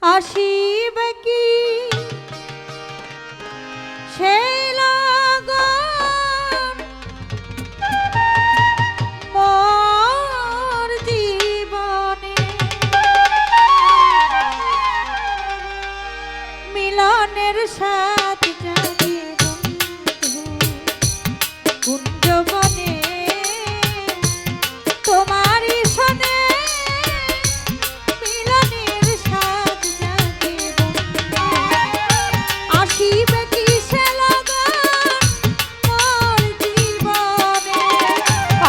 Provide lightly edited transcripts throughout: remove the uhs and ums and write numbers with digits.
আসিবে কি সেই লগন মোর জীবনে মিলনের সাথ জাগে কুঞ্জবনে তোমারই সনে মিলনের সাথ জাগে আসিবে কি সে লগন মোর জীবনে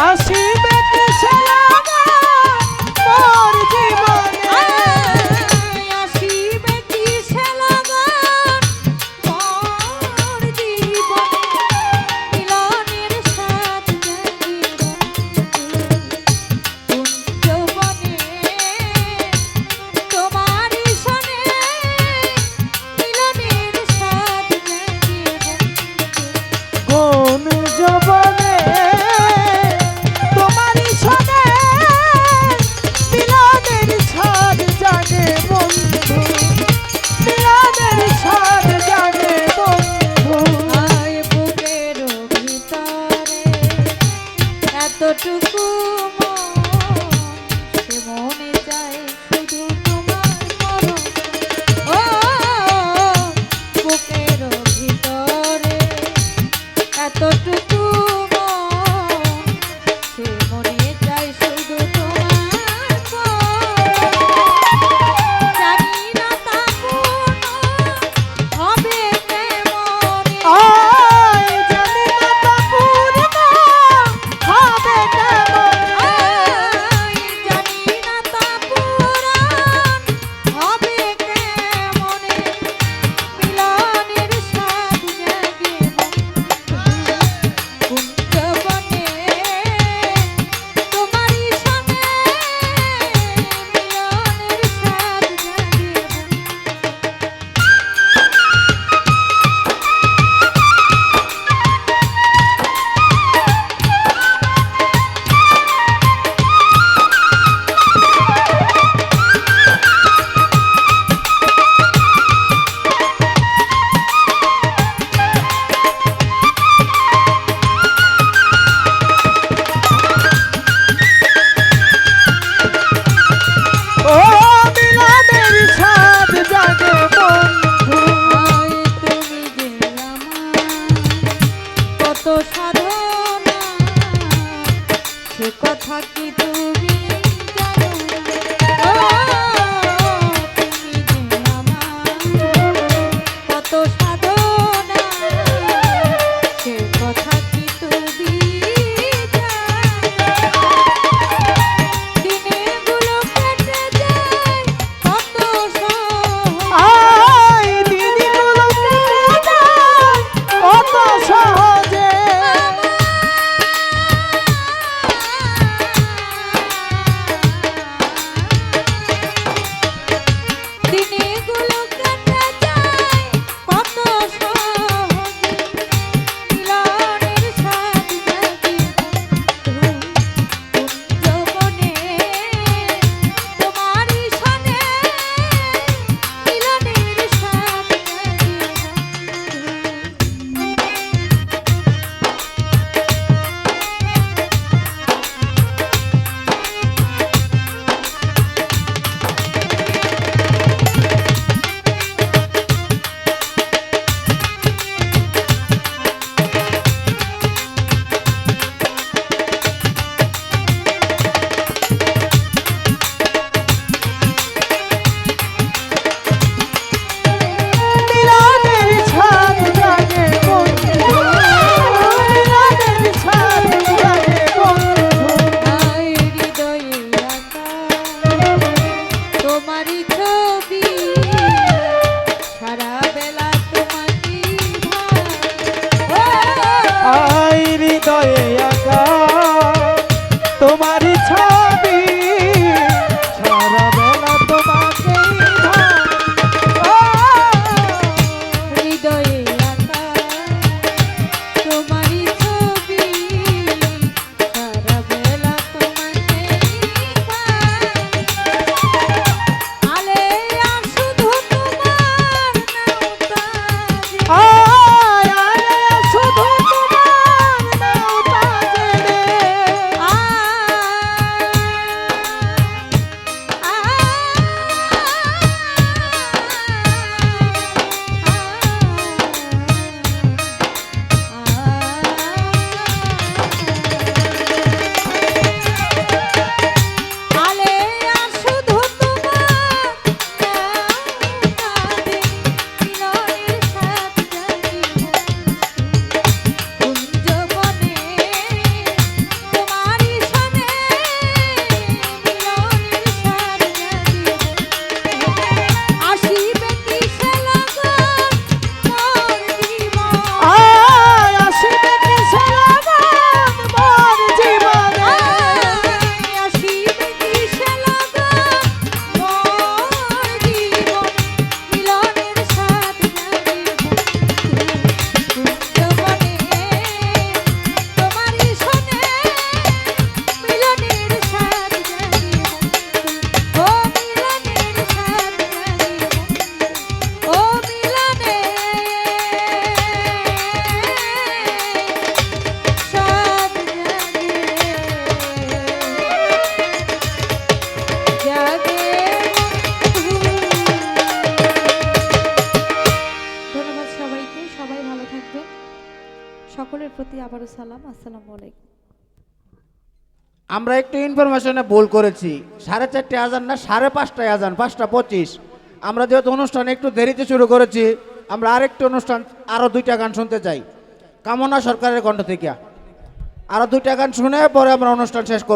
আসিবে কি সে লগন মোর জীবনে আসিবে কি সে লগন মোর জীবনে মিলনের সাথ জাগে কুঞ্জবনে তোমারই সনে মিলনের সাথ জাগে কোন জবনে তোমারই সনে মিলনের সাথ জাগে বন্ধু মিলনের সাথ জাগে বন্ধু আয় বুকের ভিতরে এতটুকু মন সে মনে চায় শুধু তোমার মরণ ও বুকের ভিতরে এতটুকু মন সে মনে চায় শুধু তোমার মরণ জানি না তা পূর্ণ হবে কেমনে আয় জানি না তা পূর্ণ হবে কেমনে জানি না তা পুরাণ হবে কেমনে মিলনের সাথ জাগে কুঞ্জবনে তোমারই সনে মিলনের সাথ জাগে ও মিলনের সাথ জাগে বন্ধু আয় তুমি যে আমার কত সাধনা সে কথা কি তুমি জানো না? ও তুমি যে আমার কত সাধনা সে কথা কি তুমি জানো? দিনগুলো কেটে যায় কত সহজে আয় দিনগুলো কেটে যায় কত সহজে দিনগুলো কেটে যায় কত সহজে মিলনের সাথ জাগে কুঞ্জবনে তোমারই সনে মিলনের সাথ জাগে মিলনের সাথ জাগে বন্ধু মিলনের সাথ জাগে বন্ধু আয় হৃদয়ে রাখা তোমারই ছবি সারা বেলা তোমাকে আয় হৃদয়ে আঁকা তোমারই ছবি সারা বেলা তোমাকে হৃদয়ে রাখা তোমারই ছবি সারা বেলা তোমাকে প্রতি আবারও সালাম, আসসালামু আলাইকুম। আমরা একটু ইনফরমেশনে ভুল করেছি, 4:30 আজান না 5:30 আজান, 5:25। আমরা যেহেতু অনুষ্ঠান একটু দেরিতে শুরু করেছি, আমরা আরেকটি অনুষ্ঠান আরও 2টা গান শুনতে চাই কামনা সরকারের কণ্ঠ থেকে। আরও 2টা গান শুনে পরে আমরা অনুষ্ঠান শেষ করব।